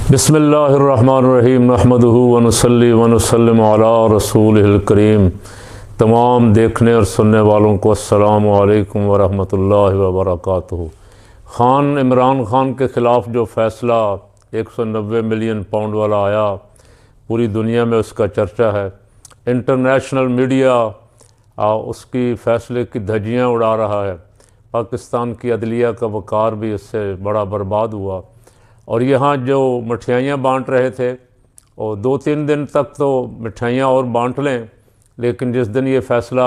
बिस्मिल्लाहिर्रहमानिर्रहीम नहमदुहु व नुसल्ली व नुसल्लिमु अला रसूलिहिल करीम। तमाम देखने और सुनने वालों को अस्सलामु अलैकुम व रहमतुल्लाहि व बरकातुहू। खान इमरान खान के ख़िलाफ़ जो फ़ैसला 190 मिलियन पाउंड वाला आया, पूरी दुनिया में उसका चर्चा है। इंटरनेशनल मीडिया उसकी फ़ैसले की धज्जियाँ उड़ा रहा है। पाकिस्तान की अदलिया का वक़ार भी उससे बड़ा बर्बाद हुआ। और यहाँ जो मिठाइयाँ बांट रहे थे और 2-3 दिन तक तो मिठाइयाँ और बांट लें, लेकिन जिस दिन ये फ़ैसला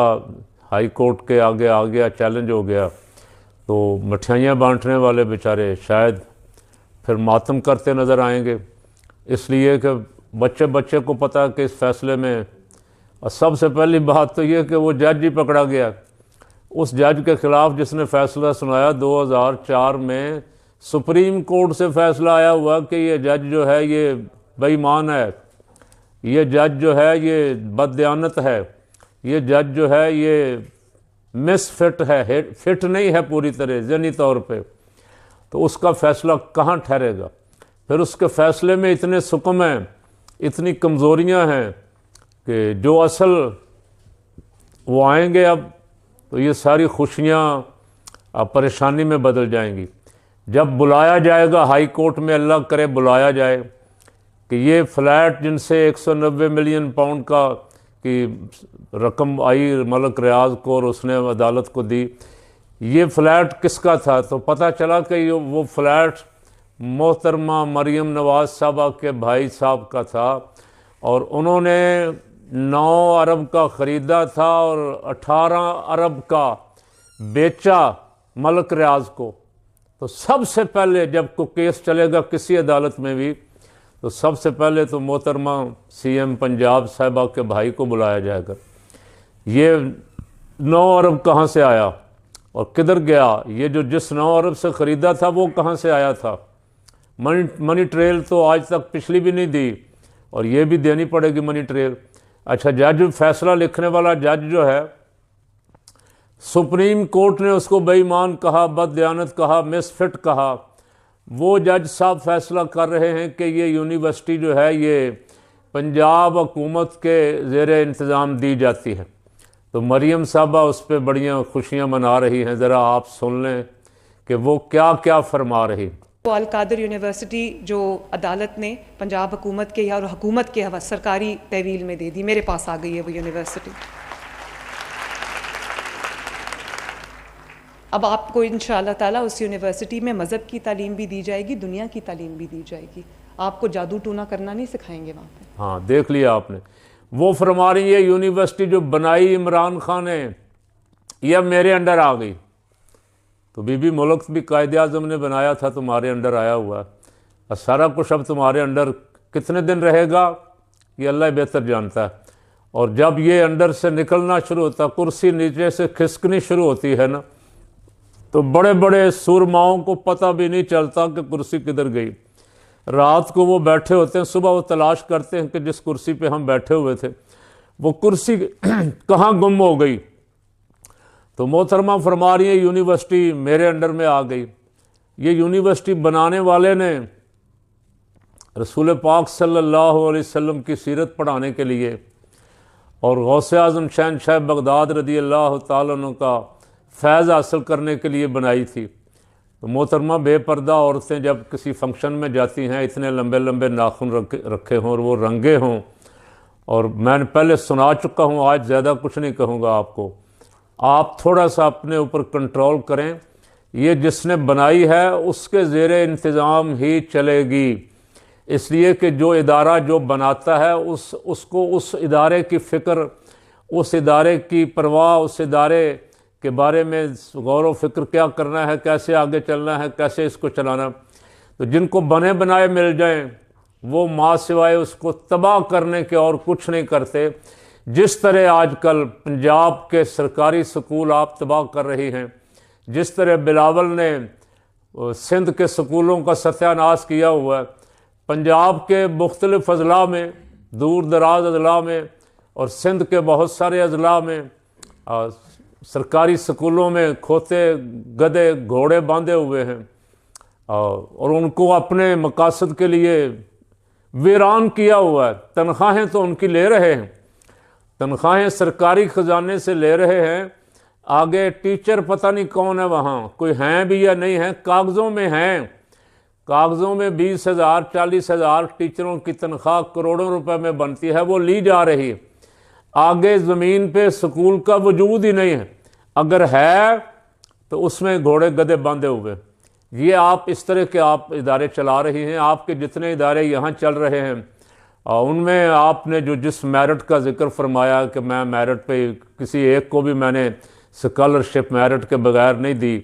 हाई कोर्ट के आगे आ गया, चैलेंज हो गया, तो मिठाइयाँ बांटने वाले बेचारे शायद फिर मातम करते नज़र आएंगे। इसलिए कि बच्चे बच्चे को पता है कि इस फ़ैसले में, और सबसे पहली बात तो ये कि वो जज ही पकड़ा गया। उस जज के ख़िलाफ़ जिसने फ़ैसला सुनाया 2004 में सुप्रीम कोर्ट से फ़ैसला आया हुआ कि ये जज जो है ये बेईमान है, ये जज जो है ये बददियानत है, ये जज जो है ये मिसफिट है, फिट नहीं है पूरी तरह ज़हनी तौर पे। तो उसका फ़ैसला कहाँ ठहरेगा? फिर उसके फ़ैसले में इतने सुकम हैं, इतनी कमज़ोरियाँ हैं कि जो असल वो आएंगे अब तो ये सारी खुशियाँ अब परेशानी में बदल जाएंगी। जब बुलाया जाएगा हाई कोर्ट में, अल्लाह करे बुलाया जाए कि ये फ़्लैट जिनसे 190 मिलियन पाउंड का की रकम आई मलिक रियाज को और उसने अदालत को दी, ये फ़्लैट किसका था? तो पता चला कि वो फ़्लैट मोहतरमा मरियम नवाज़ साहबा के भाई साहब का था और उन्होंने 9 अरब का ख़रीदा था और 18 अरब का बेचा मलिक रियाज को। तो सबसे पहले जब को केस चलेगा किसी अदालत में भी, तो सबसे पहले तो मोहतरमा सीएम पंजाब साहिबा के भाई को बुलाया जाएगा। ये 9 अरब कहाँ से आया और किधर गया? ये जो जिस 9 अरब से ख़रीदा था वो कहाँ से आया था? मनी ट्रेल तो आज तक पिछली भी नहीं दी और ये भी देनी पड़ेगी मनी ट्रेल। अच्छा, जज फैसला लिखने वाला जज जो है, सुप्रीम कोर्ट ने उसको बेईमान कहा, बददियानत कहा, मिसफिट कहा। वो जज साहब फैसला कर रहे हैं कि ये यूनिवर्सिटी जो है ये पंजाब हुकूमत के ज़ेर इंतज़ाम दी जाती है। तो मरियम साहबा उस पर बड़ियाँ खुशियाँ मना रही हैं। ज़रा आप सुन लें कि वो क्या क्या फरमा रही। तो अल कादर यूनिवर्सिटी जो अदालत ने पंजाब हुकूमत के और हुकूमत के हवा सरकारी तहवील में दे दी, मेरे पास आ गई है वो यूनिवर्सिटी। अब आपको इंशाअल्लाह ताला उस यूनिवर्सिटी में मज़हब की तालीम भी दी जाएगी, दुनिया की तालीम भी दी जाएगी। आपको जादू टूना करना नहीं सिखाएंगे वहाँ पे। हाँ, देख लिया आपने। वो फरमा रही है यूनिवर्सिटी जो बनाई इमरान खान ने, ये अब मेरे अंडर आ गई। तो बीबी मुल्क भी कायदे आज़म ने बनाया था, तुम्हारे अंडर आया हुआ है और सारा कुछ अब तुम्हारे अंडर कितने दिन रहेगा ये अल्लाह बेहतर जानता है। और जब ये अंडर से निकलना शुरू होता, कुर्सी नीचे से खिसकनी शुरू होती है ना, तो बड़े बड़े सूरमाओं को पता भी नहीं चलता कि कुर्सी किधर गई। रात को वो बैठे होते हैं, सुबह वो तलाश करते हैं कि जिस कुर्सी पे हम बैठे हुए थे वो कुर्सी कहाँ गुम हो गई। तो मोहतरमा फरमा रही है यूनिवर्सिटी मेरे अंडर में आ गई। ये यूनिवर्सिटी बनाने वाले ने रसूल पाक सल्लल्लाहु अलैहि वसल्लम की सीरत पढ़ाने के लिए और गौसे आज़म शहनशाह बगदाद रज़ी अल्लाह तआला अन्हु का फैज़ हासिल करने के लिए बनाई थी। तो मोहतरमा बेपर्दा औरतें जब किसी फंक्शन में जाती हैं, इतने लंबे लंबे नाखून रखे हों और वो रंगे हों, और मैंने पहले सुना चुका हूँ, आज ज़्यादा कुछ नहीं कहूँगा आपको। आप थोड़ा सा अपने ऊपर कंट्रोल करें। ये जिसने बनाई है उसके ज़ेर इंतज़ाम ही चलेगी, इसलिए कि जो इदारा जो बनाता है उसको उस इदारे की फ़िक्र, उस इदारे की परवाह, उस इदारे के बारे में गौर व फिक्र क्या करना है, कैसे आगे चलना है, कैसे इसको चलाना। तो जिनको बने बनाए मिल जाएं वो माँ सिवाय उसको तबाह करने के और कुछ नहीं करते। जिस तरह आजकल पंजाब के सरकारी स्कूल आप तबाह कर रही हैं, जिस तरह बिलावल ने सिंध के स्कूलों का सत्यानाश किया हुआ है, पंजाब के मुख्तलिफ़ अज़ला में, दूर दराज अज़ला में और सिंध के बहुत सारे अज़ला में सरकारी स्कूलों में खोते गधे घोड़े बांधे हुए हैं اور ان کو اپنے مقاصد کے لیے ویران کیا ہوا ہے۔ تنخواہیں تو ان کی لے رہے ہیں، تنخواہیں سرکاری خزانے سے لے رہے ہیں، آگے ٹیچر پتہ نہیں کون ہے وہاں، کوئی ہیں بھی یا نہیں ہیں، کاغذوں میں ہیں، کاغذوں میں 20,000 40,000 ٹیچروں کی تنخواہ کروڑوں روپے میں بنتی ہے، وہ لی جا رہی ہے۔ آگے زمین پہ سکول کا وجود ہی نہیں ہے، اگر ہے تو اس میں گھوڑے گدھے باندھے ہوئے۔ یہ آپ اس طرح کے آپ ادارے چلا رہی ہیں۔ آپ کے جتنے ادارے یہاں چل رہے ہیں ان میں آپ نے جس میرٹ کا ذکر فرمایا کہ میں میرٹ پہ کسی ایک کو بھی میں نے اسکالرشپ میرٹ کے بغیر نہیں دی،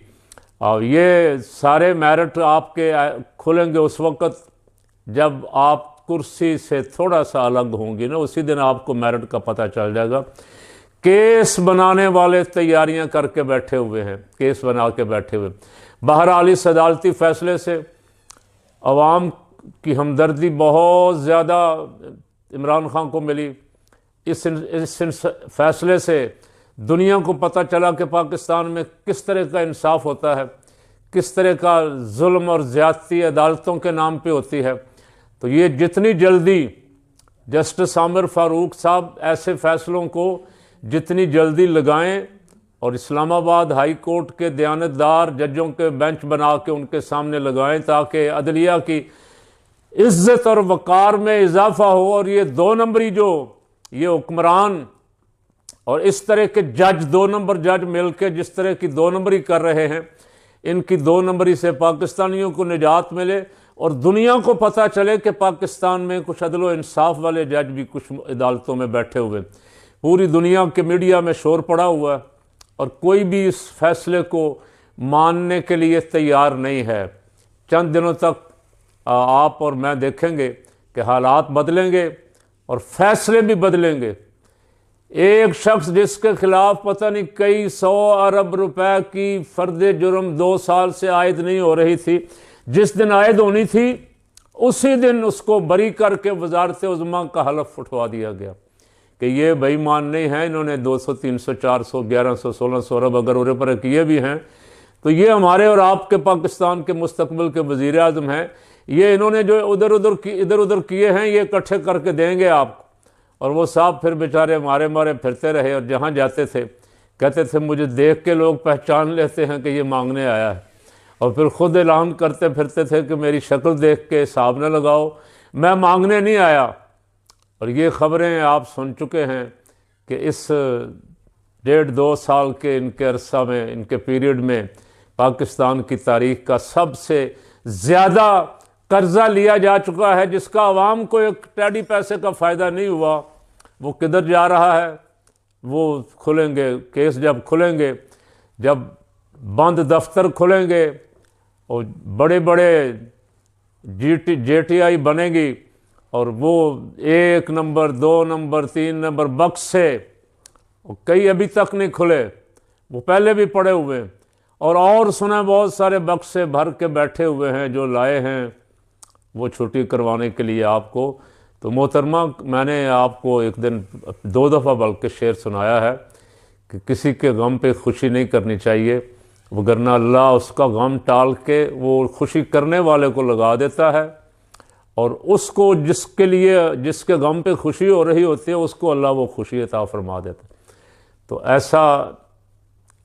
یہ سارے میرٹ آپ کے کھلیں گے اس وقت جب آپ کرسی سے تھوڑا سا الگ ہوں گی نا، اسی دن آپ کو میرٹ کا پتہ چل جائے گا۔ کیس بنانے والے تیاریاں کر کے بیٹھے ہوئے ہیں، کیس بنا کے بیٹھے ہوئے۔ بہرحال اس عدالتی فیصلے سے عوام کی ہمدردی بہت زیادہ عمران خان کو ملی۔ اس فیصلے سے دنیا کو پتہ چلا کہ پاکستان میں کس طرح کا انصاف ہوتا ہے، کس طرح کا ظلم اور زیادتی عدالتوں کے نام پہ ہوتی ہے۔ تو یہ جتنی جلدی جسٹس عامر فاروق صاحب ایسے فیصلوں کو جتنی جلدی لگائیں اور اسلام آباد ہائی کورٹ کے دیانتدار ججوں کے بینچ بنا کے ان کے سامنے لگائیں تاکہ عدلیہ کی عزت اور وقار میں اضافہ ہو، اور یہ 2 نمبری جو یہ حکمران اور اس طرح کے جج 2 نمبر جج مل کے جس طرح کی 2 نمبری کر رہے ہیں، ان کی 2 نمبری سے پاکستانیوں کو نجات ملے اور دنیا کو پتہ چلے کہ پاکستان میں کچھ عدل و انصاف والے جج بھی کچھ عدالتوں میں بیٹھے ہوئے۔ پوری دنیا کے میڈیا میں شور پڑا ہوا ہے اور کوئی بھی اس فیصلے کو ماننے کے لیے تیار نہیں ہے۔ چند دنوں تک آپ اور میں دیکھیں گے کہ حالات بدلیں گے اور فیصلے بھی بدلیں گے۔ ایک شخص جس کے خلاف پتہ نہیں کئی 100 ارب روپے کی فرد جرم 2 سال سے عائد نہیں ہو رہی تھی، جس دن عائد ہونی تھی اسی دن اس کو بری کر کے وزارت عظمیٰ کا حلف اٹھوا دیا گیا کہ یہ بے ایمان نہیں ہیں، انہوں نے 200 300 400 1100 1600 ارب اگر اوپر پر کیے بھی ہیں تو یہ ہمارے اور آپ کے پاکستان کے مستقبل کے وزیر اعظم ہیں، یہ انہوں نے جو ادھر ادھر کیے ہیں یہ اکٹھے کر کے دیں گے آپ کو۔ اور وہ صاحب پھر بیچارے مارے پھرتے رہے اور جہاں جاتے تھے کہتے تھے مجھے دیکھ کے لوگ پہچان لیتے ہیں کہ یہ مانگنے آیا ہے، اور پھر خود اعلان کرتے پھرتے تھے کہ میری شکل دیکھ کے حساب نہ لگاؤ، میں مانگنے نہیں آیا۔ اور یہ خبریں آپ سن چکے ہیں کہ اس 1.5-2 سال کے ان کے عرصہ میں، ان کے پیریڈ میں پاکستان کی تاریخ کا سب سے زیادہ قرضہ لیا جا چکا ہے، جس کا عوام کو ایک ٹیڈی پیسے کا فائدہ نہیں ہوا۔ وہ کدھر جا رہا ہے؟ وہ کھلیں گے کیس، جب کھلیں گے، جب بند دفتر کھلیں گے اور بڑے بڑے جے ٹی آئی بنے گی اور وہ 1 نمبر 2 نمبر 3 نمبر بکس سے کئی ابھی تک نہیں کھلے، وہ پہلے بھی پڑے ہوئے، اور سنا بہت سارے بکس سے بھر کے بیٹھے ہوئے ہیں جو لائے ہیں وہ چھٹی کروانے کے لیے آپ کو۔ تو محترمہ، میں نے آپ کو ایک دن 2 دفعہ بلکہ شعر سنایا ہے کہ کسی کے غم پہ خوشی نہیں کرنی چاہیے، وگرنہ اللہ اس کا غم ٹال کے وہ خوشی کرنے والے کو لگا دیتا ہے، اور اس کو جس کے غم پہ خوشی ہو رہی ہوتی ہے اس کو اللہ وہ خوشی عطا فرما دیتا ہے۔ تو ایسا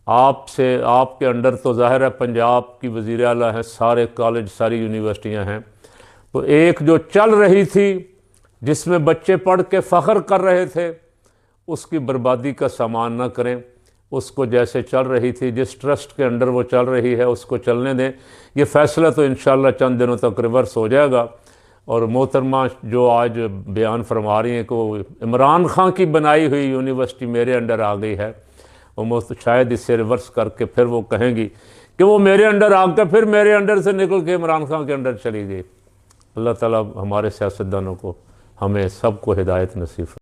آپ کے انڈر تو ظاہر ہے پنجاب کی وزیر اعلیٰ ہیں، سارے کالج ساری یونیورسٹیاں ہیں، تو ایک جو چل رہی تھی جس میں بچے پڑھ کے فخر کر رہے تھے، اس کی بربادی کا سامان نہ کریں، اس کو جیسے چل رہی تھی، جس ٹرسٹ کے انڈر وہ چل رہی ہے اس کو چلنے دیں۔ یہ فیصلہ تو انشاءاللہ چند دنوں تک ریورس ہو جائے گا، اور محترمہ جو آج بیان فرما رہی ہیں کہ وہ عمران خان کی بنائی ہوئی یونیورسٹی میرے انڈر آ گئی ہے، وہ شاید اس سے ریورس کر کے پھر وہ کہیں گی کہ وہ میرے انڈر آ کے پھر میرے انڈر سے نکل کے عمران خان کے انڈر چلی گئی۔ اللہ تعالیٰ ہمارے سیاستدانوں کو، ہمیں سب کو ہدایت نصیب